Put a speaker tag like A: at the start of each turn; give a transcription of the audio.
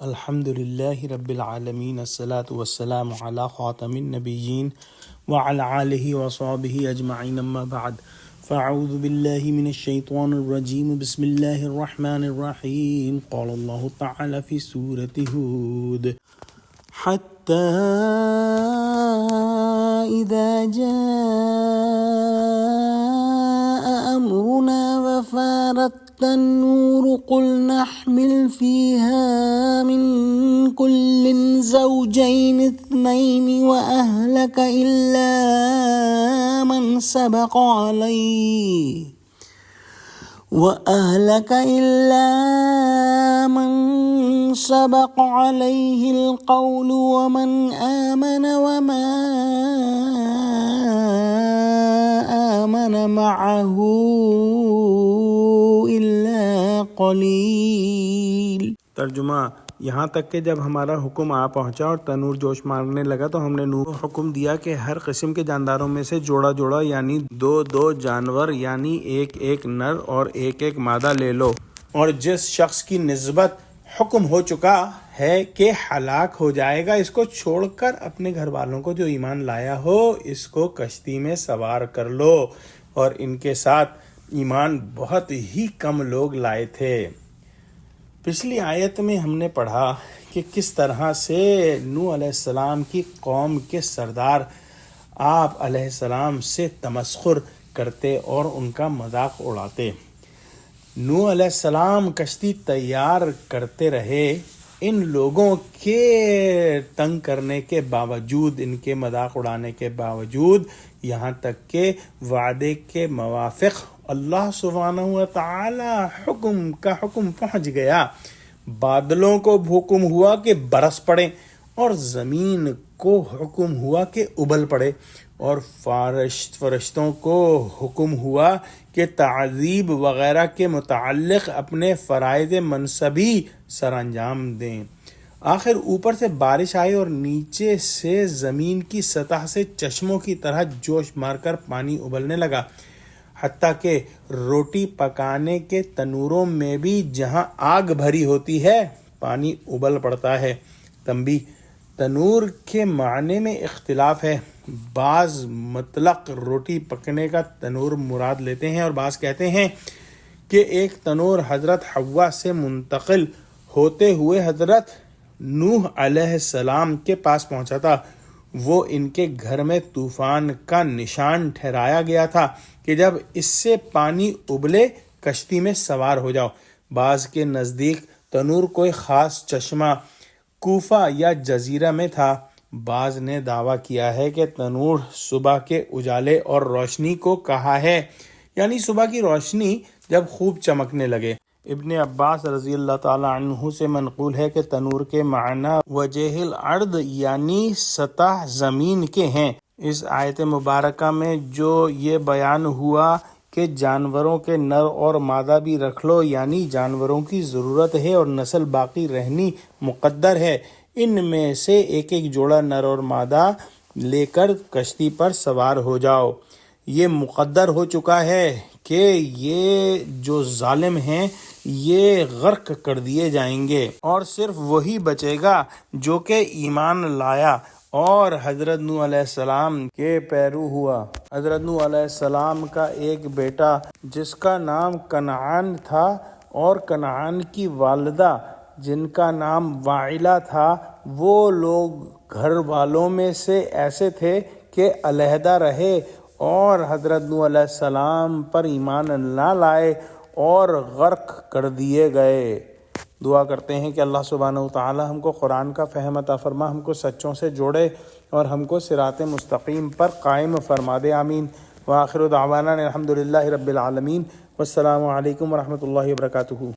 A: الحمد للہ رب العالمین الصلاۃ والسلام علی خاتم النبیین وعلی آلہ وصحبہ اجمعین اما بعد فاعوذ باللہ من الشیطان الرجیم بسم اللہ الرحمن الرحیم قال اللہ تعالی فی سورۃ ہود حتی اذا جاء امرنا وفارت النور قل نحمل فيها من كل زوجين اثنين وأهلك إلا من سبق عليه القول ومن آمن وما آمن معه قلیل۔ ترجمہ: یہاں تک کہ جب ہمارا حکم آ پہنچا اور تنور جوش مارنے لگا تو ہم نے نوح کو حکم دیا کہ ہر قسم کے جانداروں میں سے جوڑا جوڑا یعنی دو جانور یعنی ایک نر اور ایک مادہ لے لو، اور جس شخص کی نسبت حکم ہو چکا ہے کہ ہلاک ہو جائے گا اس کو چھوڑ کر اپنے گھر والوں کو جو ایمان لایا ہو اس کو کشتی میں سوار کر لو، اور ان کے ساتھ ایمان بہت ہی کم لوگ لائے تھے۔ پچھلی آیت میں ہم نے پڑھا کہ کس طرح سے نوح علیہ السلام کی قوم کے سردار آپ علیہ السلام سے تمسخر کرتے اور ان کا مذاق اڑاتے۔ نوح علیہ السلام کشتی تیار کرتے رہے، ان لوگوں کے تنگ کرنے کے باوجود، ان کے مذاق اڑانے کے باوجود، یہاں تک کہ وعدے کے موافق اللہ سبحانہ و تعالی کا حکم پہنچ گیا۔ بادلوں کو حکم ہوا کہ برس پڑے اور زمین کو حکم ہوا کہ ابل پڑے، اور فرشتوں کو حکم ہوا کہ تعذیب وغیرہ کے متعلق اپنے فرائض منصبی سر انجام دیں۔ آخر اوپر سے بارش آئی اور نیچے سے زمین کی سطح سے چشموں کی طرح جوش مار کر پانی ابلنے لگا، حتیٰ کہ روٹی پکانے کے تنوروں میں بھی جہاں آگ بھری ہوتی ہے پانی ابل پڑتا ہے۔ تنبیہ: تنور کے معنی میں اختلاف ہے، بعض مطلق روٹی پکنے کا تنور مراد لیتے ہیں اور بعض کہتے ہیں کہ ایک تنور حضرت حوا سے منتقل ہوتے ہوئے حضرت نوح علیہ السلام کے پاس پہنچا تھا۔ وہ ان کے گھر میں طوفان کا نشان ٹھہرایا گیا تھا کہ جب اس سے پانی ابلے کشتی میں سوار ہو جاؤ۔ بعض کے نزدیک تنور کوئی خاص چشمہ کوفہ یا جزیرہ میں تھا۔ بعض نے دعویٰ کیا ہے کہ تنور صبح کے اجالے اور روشنی کو کہا ہے، یعنی صبح کی روشنی جب خوب چمکنے لگے۔ ابن عباس رضی اللہ تعالی عنہ سے منقول ہے کہ تنور کے معنی وجہ الارض یعنی سطح زمین کے ہیں۔ اس آیت مبارکہ میں جو یہ بیان ہوا کہ جانوروں کے نر اور مادہ بھی رکھ لو، یعنی جانوروں کی ضرورت ہے اور نسل باقی رہنی مقدر ہے، ان میں سے ایک جوڑا نر اور مادہ لے کر کشتی پر سوار ہو جاؤ۔ یہ مقدر ہو چکا ہے کہ یہ جو ظالم ہیں یہ غرق کر دیے جائیں گے، اور صرف وہی بچے گا جو کہ ایمان لایا اور حضرت نوح علیہ السلام کے پیرو ہوا۔ حضرت نوح علیہ السلام کا ایک بیٹا جس کا نام کنعان تھا اور کنعان کی والدہ جن کا نام وائلہ تھا، وہ لوگ گھر والوں میں سے ایسے تھے کہ علیحدہ رہے اور حضرت نوح علیہ السلام پر ایمان نہ لائے اور غرق کر دیے گئے۔ دعا کرتے ہیں کہ اللہ سبحانہ وتعالی ہم کو قرآن کا فہم عطا فرما، ہم کو سچوں سے جوڑے اور ہم کو صراط مستقیم پر قائم فرما دے، آمین۔ وآخر دعوانا الحمد للہ رب العالمین، والسلام علیکم ورحمۃ اللہ وبرکاتہ۔